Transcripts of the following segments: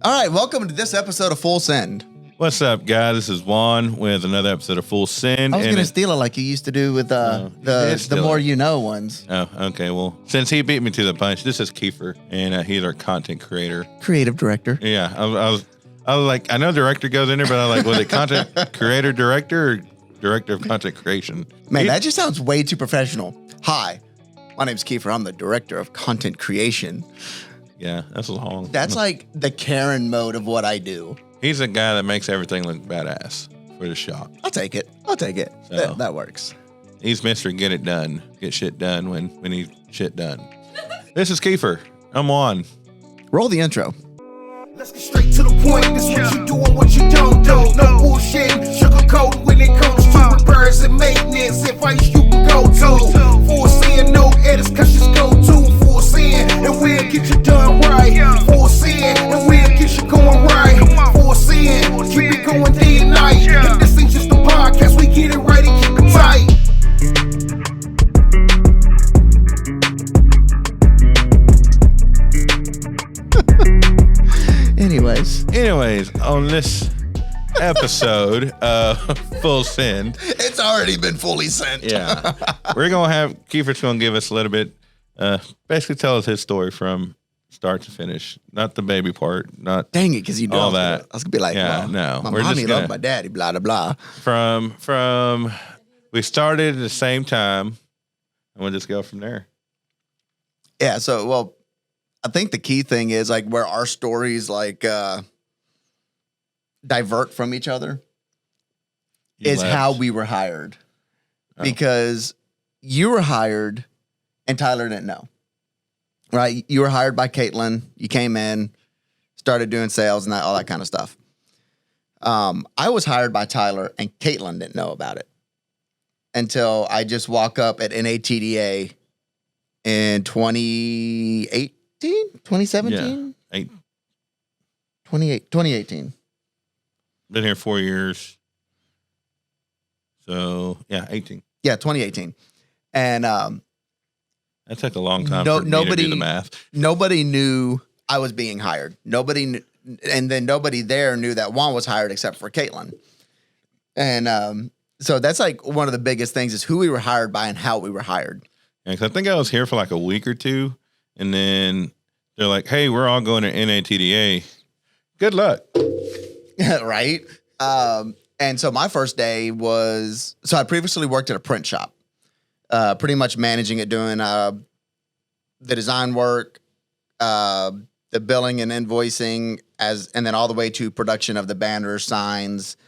All right, welcome to this episode of Full Send. What's up, guys? This is Juan with another episode of Full Send. I was going to steal it like you used to do with the more you know ones. Oh, okay. Well, since he beat me to the punch, this is Kiefer, and he's our content creator. Creative director. Yeah, I was like, I know director goes in there, but I was like, was it content creator director or director of content creation? Man, that just sounds way too professional. Hi, my name's Kiefer. I'm the director of content creation. Yeah, that's long. That's like the Karen mode of what I do. He's a guy that makes everything look badass for the shop. I'll take it. So, that works. He's Mr. Get It Done. Get shit done when he's shit done. This is Kiefer. I'm Juan. Roll the intro. Let's get straight to the point. This what you do and what you don't do. No bullshit, sugarcoat when it comes to repairs and maintenance. Advice you can go to. Full sin, no edits, cause just go to full sin, and we'll get you done right. Full sin, and we'll get you going right. Full sin, keep it going day and night. And this ain't just a podcast, we get it right and keep it tight. Anyways, on this episode of Full Send, it's already been fully sent. Yeah, we're gonna have Kiefer's gonna give us a little bit, basically tell us his story from start to finish, not the baby part, not dang it, because you know all that. I was gonna be like, yeah, well, no, my we're mommy just gonna, loved my daddy, blah blah blah. From we started at the same time, and we'll just go from there. Yeah. So, well, I think the key thing is like where our stories like divert from each other is how we were hired. Oh. Because you were hired and Tyler didn't know. Right? You were hired by Caitlin. You came in, started doing sales and all that kind of stuff. I was hired by Tyler and Caitlin didn't know about it until I just walk up at NATDA in 2018. 2017? Yeah. 2018. Been here 4 years. So, yeah, 18. Yeah, 2018. And that took a long time for me to do the math. Nobody knew I was being hired. Nobody and then nobody there knew that Juan was hired except for Caitlin. And so that's like one of the biggest things is who we were hired by and how we were hired. Yeah, 'cause I think I was here for like a week or two, and then they're like, hey, we're all going to NATDA. Good luck. Right? And so my first day was, so I previously worked at a print shop, pretty much managing it, doing the design work, the billing and invoicing, and then all the way to production of the banners, signs,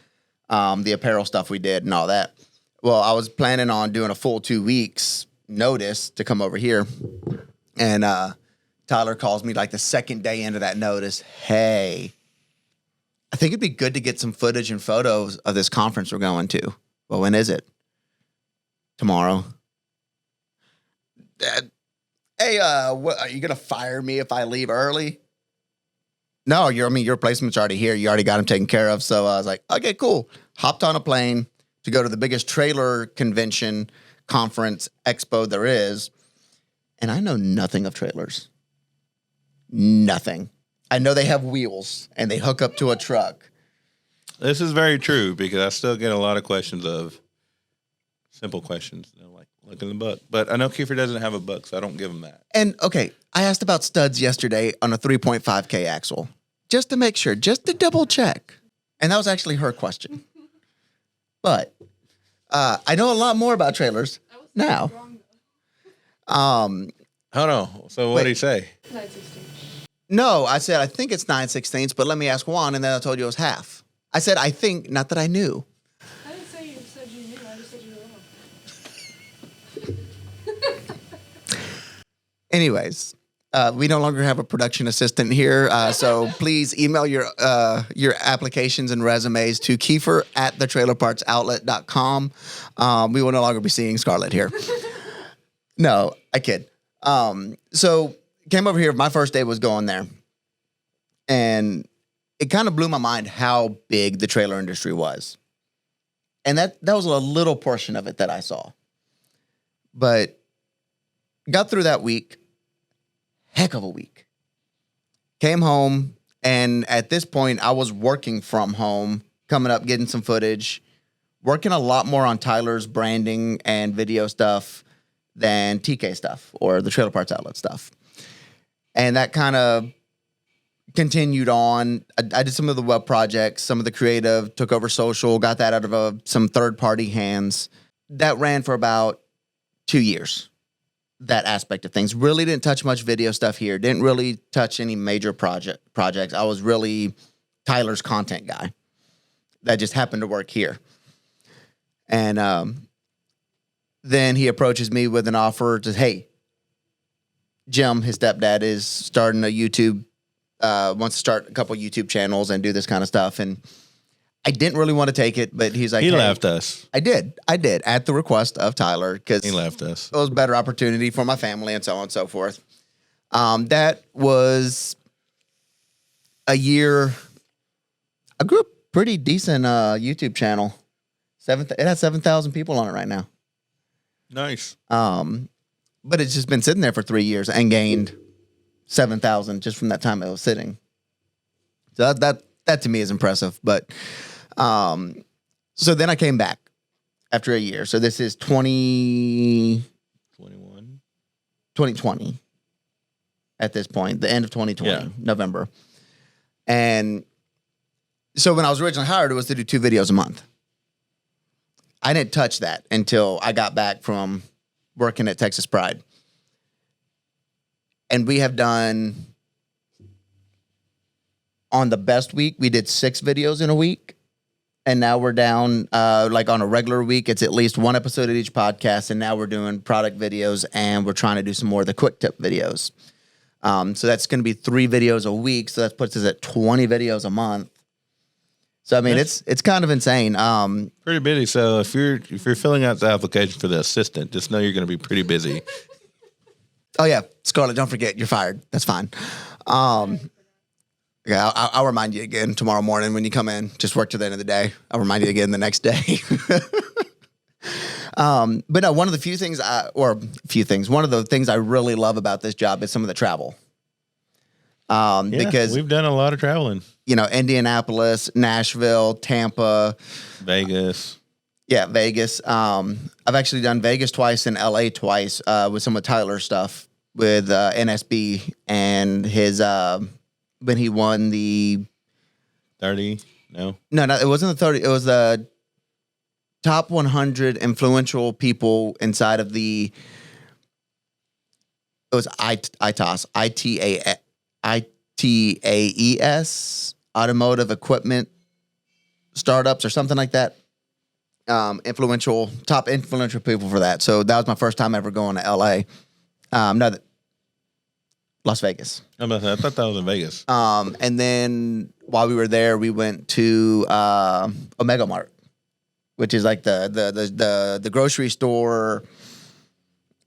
the apparel stuff we did and all that. Well, I was planning on doing a full 2 weeks notice to come over here. And Tyler calls me like the second day into that notice. Hey, I think it'd be good to get some footage and photos of this conference we're going to. Well, when is it? Tomorrow. Dad, hey, what, are you going to fire me if I leave early? No, your replacement's already here. You already got him taken care of. So I was like, okay, cool. Hopped on a plane to go to the biggest trailer convention, conference, expo there is. And I know nothing of trailers. Nothing. I know they have wheels and they hook up to a truck. This is very true because I still get a lot of questions of simple questions. You know, like, look in the book. But I know Kiefer doesn't have a book, so I don't give him that. And, okay, I asked about studs yesterday on a 3.5K axle. Just to make sure, just to double check. And that was actually her question. But I know a lot more about trailers now. Hold on. So what did he say? 9/16. No, I said, I think it's 9/16, but let me ask Juan, and then I told you it was half. I said, I think, not that I knew. I didn't say you said you knew. I just said you were wrong. Anyways, we no longer have a production assistant here, so please email your applications and resumes to Kiefer@thetrailerpartsoutlet.com. We will no longer be seeing Scarlett here. No, I kid. So came over here. My first day was going there, and it kind of blew my mind how big the trailer industry was. And that was a little portion of it that I saw. But got through that week. Heck of a week. Came home, And at this point, I was working from home, coming up, getting some footage, working a lot more on Tyler's branding and video stuff than TK stuff or the Trailer Parts Outlet stuff. And that kind of continued on. I did some of the web projects, some of the creative, took over social, got that out of some third-party hands. That ran for about 2 years, that aspect of things. Really didn't touch much video stuff here. Didn't really touch any major projects. I was really Tyler's content guy that just happened to work here. And then he approaches me with an offer to, hey, Jim, his stepdad, is starting a YouTube, wants to start a couple YouTube channels and do this kind of stuff. And I didn't really want to take it, but he's like, He hey, left us. I did at the request of Tyler because He left us. it was a better opportunity for my family and so on and so forth. That was a year. I grew a pretty decent YouTube channel. It has 7,000 people on it right now. Nice. But it's just been sitting there for 3 years and gained 7,000 just from that time it was sitting. So that to me is impressive. But so then I came back after a year. So this is 2020 at this point, the end of 2020, November. And so when I was originally hired, it was to do 2 videos a month. I didn't touch that until I got back from working at Texas Pride. And we have done, on the best week, we did 6 videos in a week. And now we're down, like on a regular week, it's at least 1 episode of each podcast. And now we're doing product videos and we're trying to do some more of the quick tip videos. So that's going to be 3 videos a week. So that puts us at 20 videos a month. So I mean, it's kind of insane. Pretty busy. So if you're filling out the application for the assistant, just know you're going to be pretty busy. Oh yeah, Scarlett, don't forget, you're fired. That's fine. Yeah, I'll remind you again tomorrow morning when you come in. Just work to the end of the day. I'll remind you again the next day. But no, one of the one of the things I really love about this job is some of the travel. Because we've done a lot of traveling. You know, Indianapolis, Nashville, Tampa, Vegas. Yeah, Vegas. I've actually done Vegas twice and LA twice with some of Tyler's stuff with NSB and his when he won the 30. No, it wasn't the 30. It was the top 100 influential people inside of the. It was ITAS, ITAES, automotive equipment startups or something like that. Top influential people for that. So that was my first time ever going to LA. Las Vegas. I thought that was in Vegas. And then while we were there, we went to Omega Mart, which is like the grocery store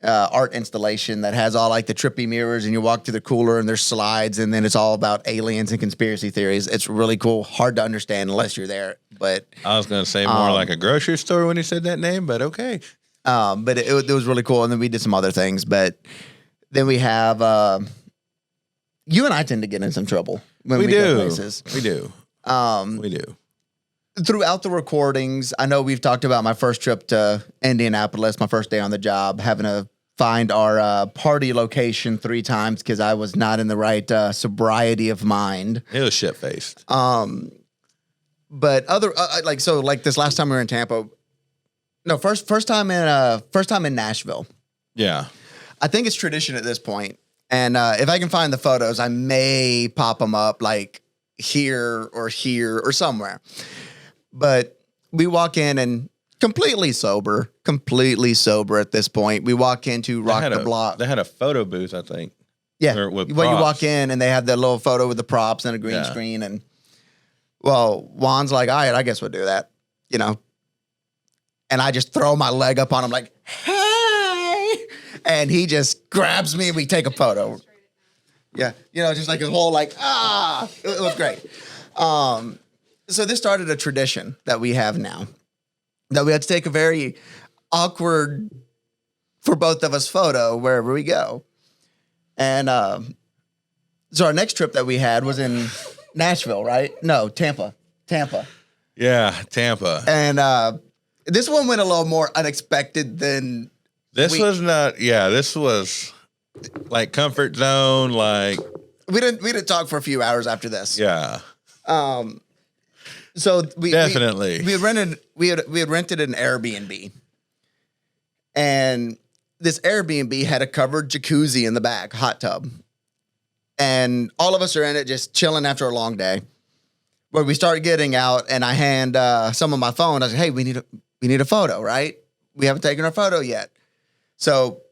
art installation that has all like the trippy mirrors, and you walk through the cooler and there's slides, and then it's all about aliens and conspiracy theories. It's really cool, hard to understand unless you're there. But I was going to say more like a grocery store when you said that name, but okay. But it was really cool, and then we did some other things. But then we have you and I tend to get in some trouble when we go places. We do. We do. Throughout the recordings, I know we've talked about my first trip to Indianapolis, my first day on the job, having to find our party location 3 times because I was not in the right sobriety of mind. It was shit-faced. But other like this last time we were in Tampa. No, first time in Nashville. Yeah. I think it's tradition at this point. And if I can find the photos, I may pop them up like here or somewhere. But we walk in and completely sober at this point. We walk into Rock the Block. They had a photo booth, I think. Yeah. Well, you walk in and they have that little photo with the props and a green screen. And well, Juan's like, all right, I guess we'll do that, you know. And I just throw my leg up on him like, hey. And he just grabs me and we take a photo. Yeah. You know, just like his whole like, It was great. So this started a tradition that we have now, that we had to take a very awkward for both of us photo wherever we go. And so our next trip that we had was in Nashville, right? No, Tampa. Yeah, Tampa. And this one went a little more unexpected than This was not. Yeah, this was like comfort zone. Like we didn't talk for a few hours after this. yeah, So definitely we had rented an Airbnb, and this Airbnb had a covered jacuzzi in the back, hot tub, and all of us are in it just chilling after a long day. Where we start getting out, and I hand some of my phone. I said, "Hey, we need a photo, right? We haven't taken our photo yet." So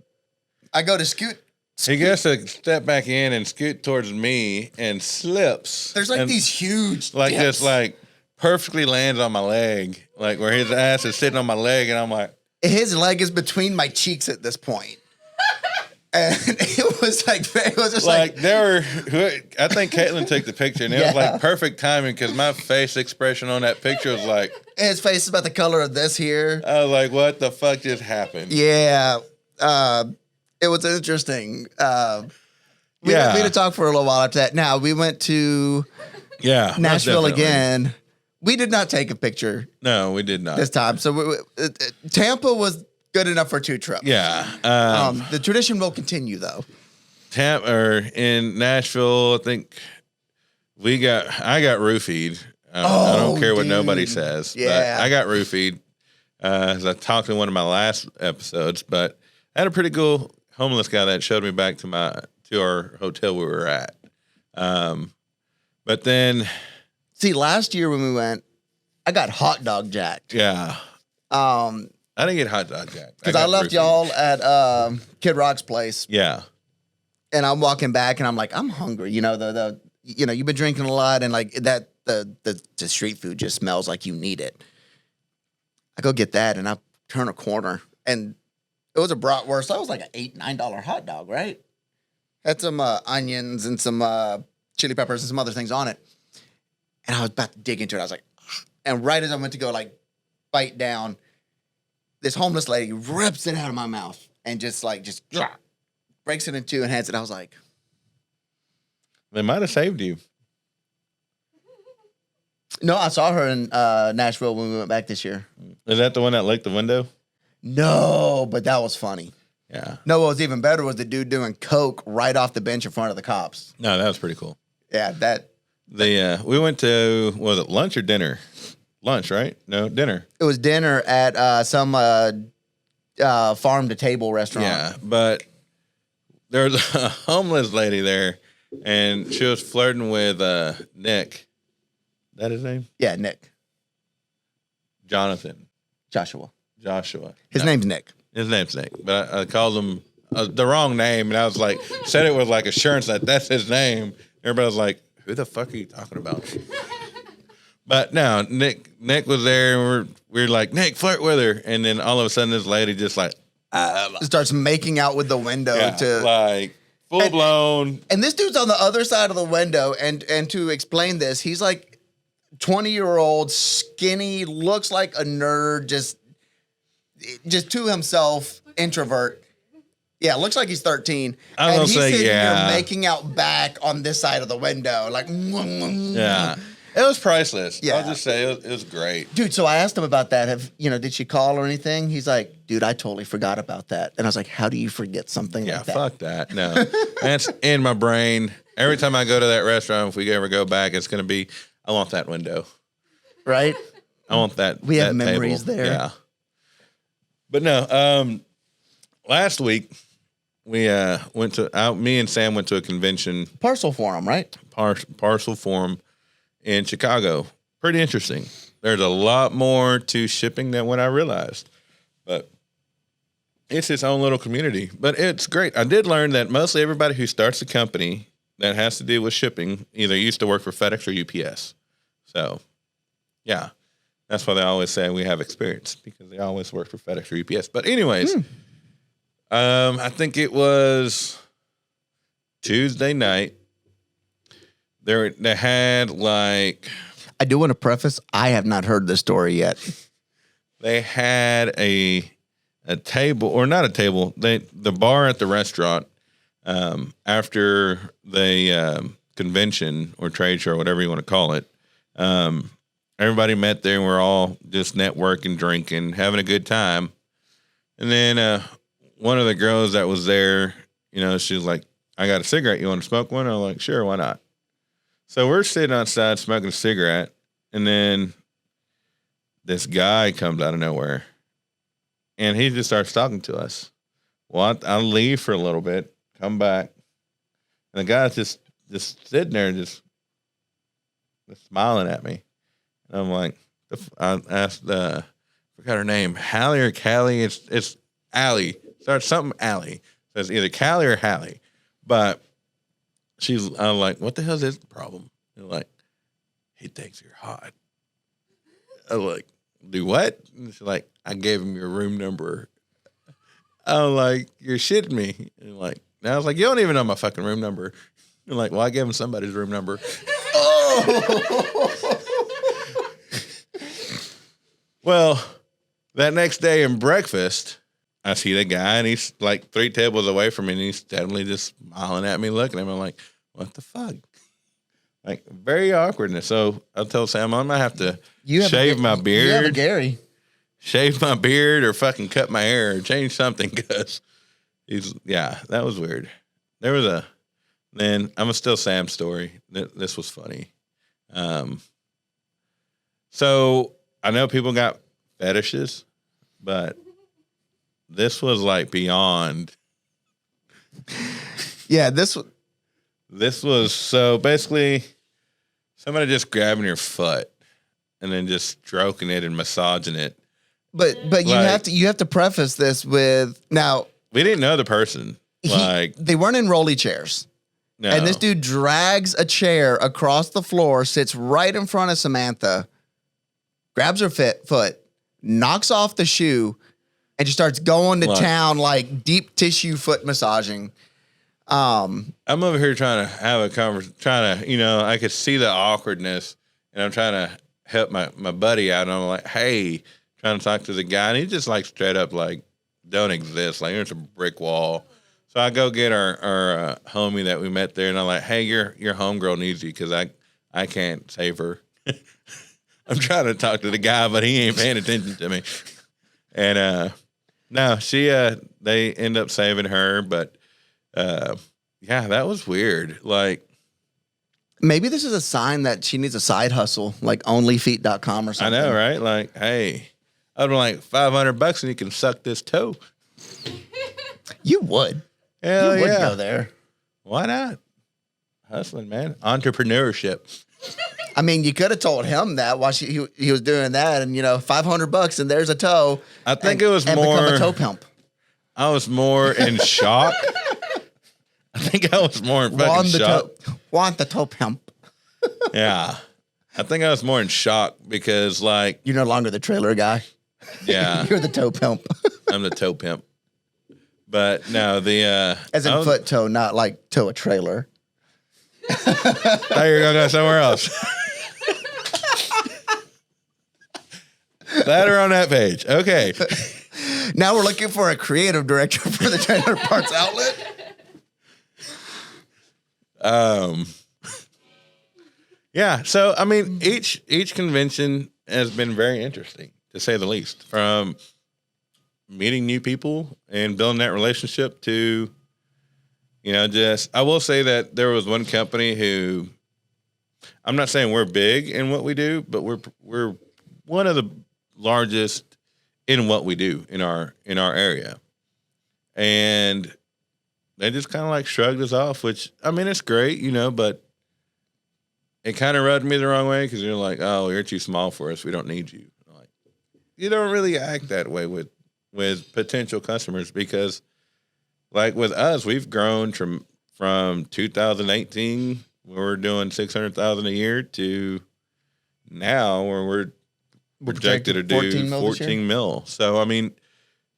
I go to scoot. He gets to step back in and scoot towards me and slips. There's like these huge like dips. just like perfectly lands on my leg, like where his ass is sitting on my leg, and I'm like, his leg is between my cheeks at this point. And it was just like there were. I think Caitlin took the picture, and it was like perfect timing because my face expression on that picture was like, his face is about the color of this here. I was like, what the fuck just happened? Yeah, it was interesting. We had to talk for a little while after that. Now we went to Nashville again. We did not take a picture. No, we did not this time. So Tampa was good enough for 2 trips. Yeah. The tradition will continue though. In Nashville, I think I got roofied. I don't care what nobody says. Yeah. But I got roofied. As I talked in one of my last episodes, but I had a pretty cool homeless guy that showed me back to our hotel we were at. But then, see, last year when we went, I got hot dog jacked. Yeah. I didn't get hot dog jacked because I left y'all at Kid Rock's place. Yeah. And I'm walking back and I'm like, I'm hungry. You know, you've been drinking a lot and like that the street food just smells like you need it. I go get that and I turn a corner and it was a bratwurst. That was like an $8-9 hot dog, right? Had some onions and some chili peppers and some other things on it. And I was about to dig into it. I was like, and right as I went to go like bite down, this homeless lady rips it out of my mouth and just breaks it in two and hands it. I was like, they might have saved you. no, I saw her in Nashville when we went back this year. Is that the one that licked the window? No, but that was funny. Yeah. No, what was even better was the dude doing coke right off the bench in front of the cops. No, that was pretty cool. Yeah, we went to, was it lunch or dinner? Lunch, right? No, dinner. It was dinner at some farm to table restaurant. Yeah, but there was a homeless lady there, and she was flirting with Nick. Is that his name? Yeah, Nick. Jonathan. Joshua. His name's Nick. His name's Nick, but I called him the wrong name, and I was like, said it with like assurance that that's his name. Everybody was like, who the fuck are you talking about? But no, Nick was there, and we were like, Nick, flirt with her. And then all of a sudden, this lady just like starts making out with the window like full blown. And this dude's on the other side of the window. And to explain this, he's like 20-year-old, skinny, looks like a nerd, just to himself, introvert. Yeah, looks like he's 13. And he's sitting here making out back on this side of the window, like. Yeah. It was priceless. Yeah. I'll just say it was great. Dude, so I asked him about that. Did she call or anything? He's like, dude, I totally forgot about that. And I was like, how do you forget something like that? Yeah, fuck that. No. That's in my brain. Every time I go to that restaurant, if we ever go back, it's going to be, I want that window. Right? I want that. We have that memories table. there. Yeah. But no, last week, me and Sam went to a convention. Parcel Forum, right? Parcel Forum in Chicago. Pretty interesting. There's a lot more to shipping than what I realized. But it's its own little community. But it's great. I did learn that mostly everybody who starts a company that has to deal with shipping either used to work for FedEx or UPS. So, yeah. That's why they always say we have experience, because they always work for FedEx or UPS. But anyways, I think it was Tuesday night. They had like... I do want to preface, I have not heard this story yet. They had a table, or not a table, the bar at the restaurant, after they, because convention or trade show, or whatever you want to call it. Everybody met there and we're all just networking, drinking, having a good time. And then one of the girls that was there, you know, she was like, I got a cigarette. You want to smoke one? I'm like, sure, why not? So we're sitting outside smoking a cigarette. And then this guy comes out of nowhere. And he just starts talking to us. Well, I'll leave for a little bit, come back. And the guy's just sitting there, just smiling at me. And I'm like, I asked, forgot her name, Hallie or Callie. It's Allie. Starts something Allie. So it's either Callie or Hallie. But I'm like, what the hell is his problem? They're like, he thinks you're hot. I'm like, do what? And she's like, I gave him your room number. I'm like, you're shitting me. And I was like, you don't even know my fucking room number. You're like, well, I gave him somebody's room number. Oh. Well, that next day in breakfast, I see the guy, and he's like 3 tables away from me, and he's steadily just smiling at me, looking at me. I'm like, what the fuck? Like, very awkwardness. So I told Sam, I might have to shave my beard. You have a Gary. Shave my beard or fucking cut my hair or change something, because that was weird. There was then I'm still Sam's story. This was funny. So I know people got fetishes, but this was like beyond. Yeah, this was so basically somebody just grabbing your foot and then just stroking it and massaging it. But you have to preface this with, now we didn't know the person. They weren't in rolly chairs. No. And this dude drags a chair across the floor, sits right in front of Samantha, grabs her foot, knocks off the shoe, and just starts going to town, like deep tissue foot massaging. I'm over here trying to have a conversation, I could see the awkwardness, and I'm trying to help my buddy out, and I'm like, hey, trying to talk to the guy, and he just like straight up like, don't exist. Like, there's a brick wall. So I go get our homie that we met there, and I'm like, hey, your homegirl needs you, because I can't save her. I'm trying to talk to the guy, but he ain't paying attention to me. And no, they end up saving her, but that was weird. Like, maybe this is a sign that she needs a side hustle, like onlyfeet.com or something. I know, right? Like, hey, I'd be like $500 and you can suck this toe. You would. Hell you would yeah. go there. Why not? Hustling, man. Entrepreneurship. I mean, you could have told him that while he was doing that, and $500 and there's a toe. I think it was and more become a toe pimp. I was more in shock. I think I was more in fucking shock. Want the toe pimp. Yeah. I think I was more in shock because, like, you're no longer the trailer guy. Yeah. You're the toe pimp. I'm the toe pimp. But no, as in foot toe, not like tow a trailer. I thought you were gonna go somewhere else. Glad we're on that page. Okay. Now we're looking for a creative director for the Trailer Parts Outlet. Yeah. So I mean, each convention has been very interesting, to say the least. From meeting new people and building that relationship to, I will say that there was one company who, I'm not saying we're big in what we do, but we're one of the largest in what we do in our area. And they just kind of like shrugged us off, which, I mean, it's great, but it kind of rubbed me the wrong way, because you're like, oh, you're too small for us. We don't need you. Like, you don't really act that way with potential customers, because like with us, we've grown from 2018, where we're doing 600,000 a year, to now where we're projected to do 14 mil. So, I mean,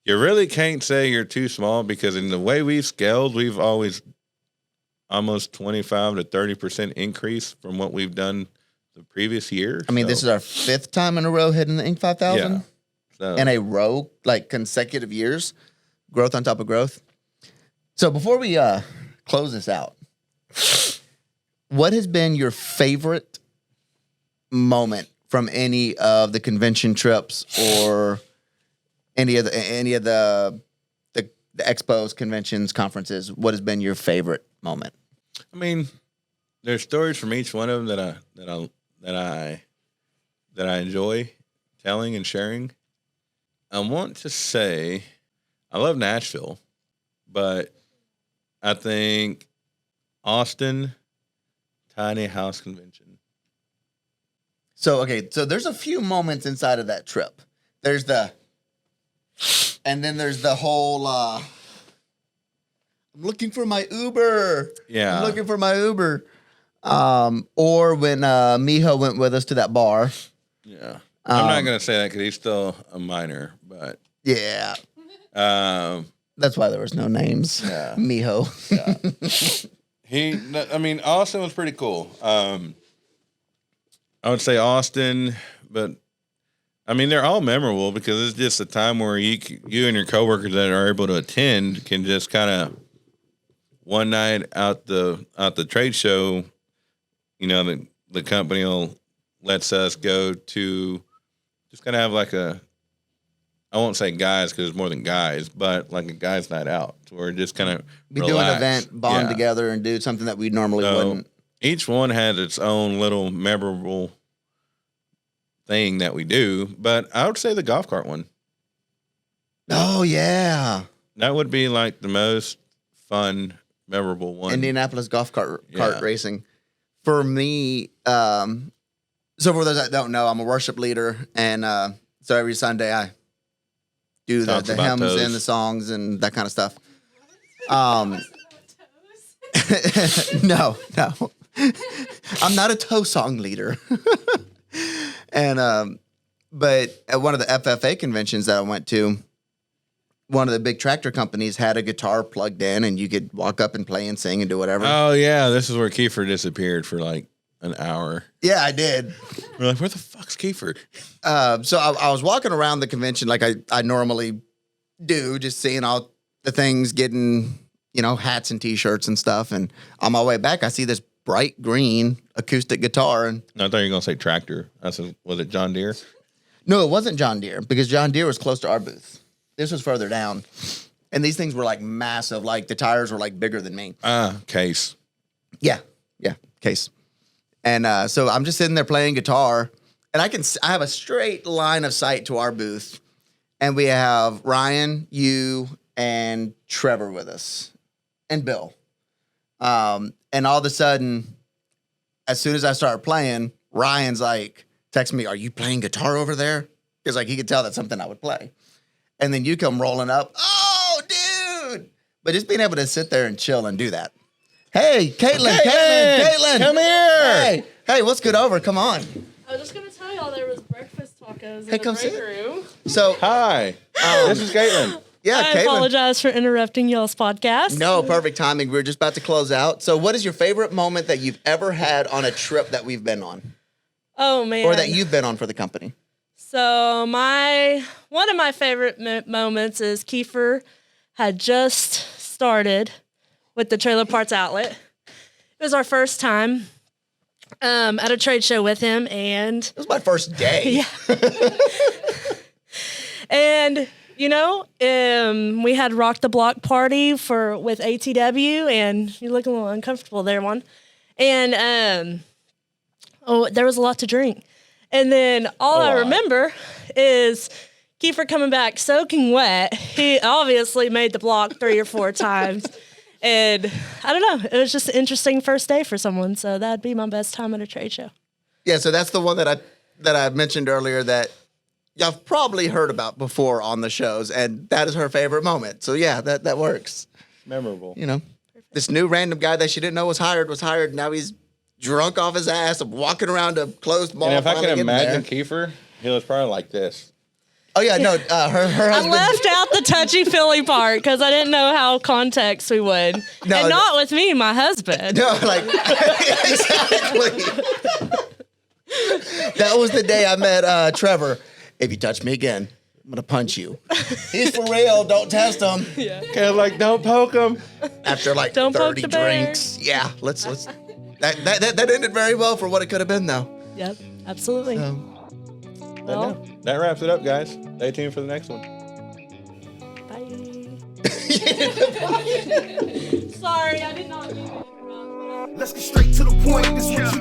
you really can't say you're too small, because in the way we've scaled, we've always almost 25 to 30% increase from what we've done the previous year. I mean, this is our 5th time in a row hitting the Inc. 5000. Yeah. So, in a row, like consecutive years, growth on top of growth. So before we close this out, what has been your favorite moment from any of the convention trips or any of the expos, conventions, conferences? What has been your favorite moment? I mean, there's stories from each one of them that I enjoy telling and sharing. I want to say I love Nashville, but I think Austin Tiny House Convention. So there's a few moments inside of that trip. And then there's the whole I'm looking for my Uber. Yeah. I'm looking for my Uber. Or when Miho went with us to that bar. Yeah. I'm not going to say that because he's still a minor, but. Yeah. That's why there was no names. Yeah. Miho. Yeah. Austin was pretty cool. I would say Austin, but they're all memorable because it's just a time where you and your coworkers that are able to attend can just kind of one night out the trade show, the company lets us go to just kind of have like I won't say guys because it's more than guys, but like a guys' night out. So we're just kind of do an event, bond together, and do something that we normally wouldn't. Each one had its own little memorable thing that we do, but I would say the golf cart one. Oh, yeah. That would be like the most fun, memorable one. Indianapolis golf cart racing. For me, so for those that don't know, I'm a worship leader, and so every Sunday I do the hymns toes. And the songs and that kind of stuff. No. I'm not a toe song leader. And but at one of the FFA conventions that I went to, one of the big tractor companies had a guitar plugged in, and you could walk up and play and sing and do whatever. Oh yeah, this is where Kiefer disappeared for like an hour. Yeah, I did. We're like, where the fuck's Kiefer? So I was walking around the convention like I normally do, just seeing all the things, getting hats and T-shirts and stuff. And on my way back, I see this bright green acoustic guitar. And I thought you were gonna say tractor. Was it John Deere? No, it wasn't John Deere because John Deere was close to our booth. This was further down, and these things were like massive. Like the tires were like bigger than me. Case. Yeah, Case. And so I'm just sitting there playing guitar, and I have a straight line of sight to our booth, and we have Ryan, you, and Trevor with us, and Bill. And all of a sudden, as soon as I started playing, Ryan's like, text me, "Are you playing guitar over there?" Because like he could tell that's something I would play. And then you come rolling up, "Oh, dude!" But just being able to sit there and chill and do that. Hey, Caitlin, come here. Hey, let's get over. Come on. I was just gonna tell y'all there was breakfast tacos in come the sit. break room. So, Hi, this is Caitlin. yeah, I Caitlin. apologize for interrupting y'all's podcast. No, perfect timing. We're just about to close out. So, what is your favorite moment that you've ever had on a trip that we've been on, Oh man. or that you've been on for the company? So one of my favorite moments is Kiefer had just started with the Trailer Parts Outlet. It was our first time at a trade show with him, and It was my first day. yeah. And we had Rock the Block party with ATW, and you look a little uncomfortable there, Juan. And there was a lot to drink. And then all I remember is Kiefer coming back soaking wet. He obviously made the block 3 or 4 times. And I don't know. It was just an interesting first day for someone. So that'd be my best time at a trade show. Yeah, so that's the one that I mentioned earlier that y'all probably heard about before on the shows, and that is her favorite moment. So yeah, that works. Memorable. This new random guy that she didn't know was hired. Now he's drunk off his ass, walking around a closed mall. And if I finally can getting imagine there. Kiefer, he was probably like this. Oh yeah, no, her I husband. left out the touchy-feely part because I didn't know how context we would. No, and not with me, my husband. No, like exactly. That was the day I met Trevor. If you touch me again, I'm gonna punch you. He's for real. Don't test him. Yeah. Okay, like don't poke him. After like Don't poke 30 the bear. drinks. Yeah, let's That ended very well for what it could have been, though. Yep, absolutely. But Well, no, that wraps it up, guys. Stay tuned for the next one. bye. Sorry, I did not mean to interrupt. Let's get straight to the point. This is what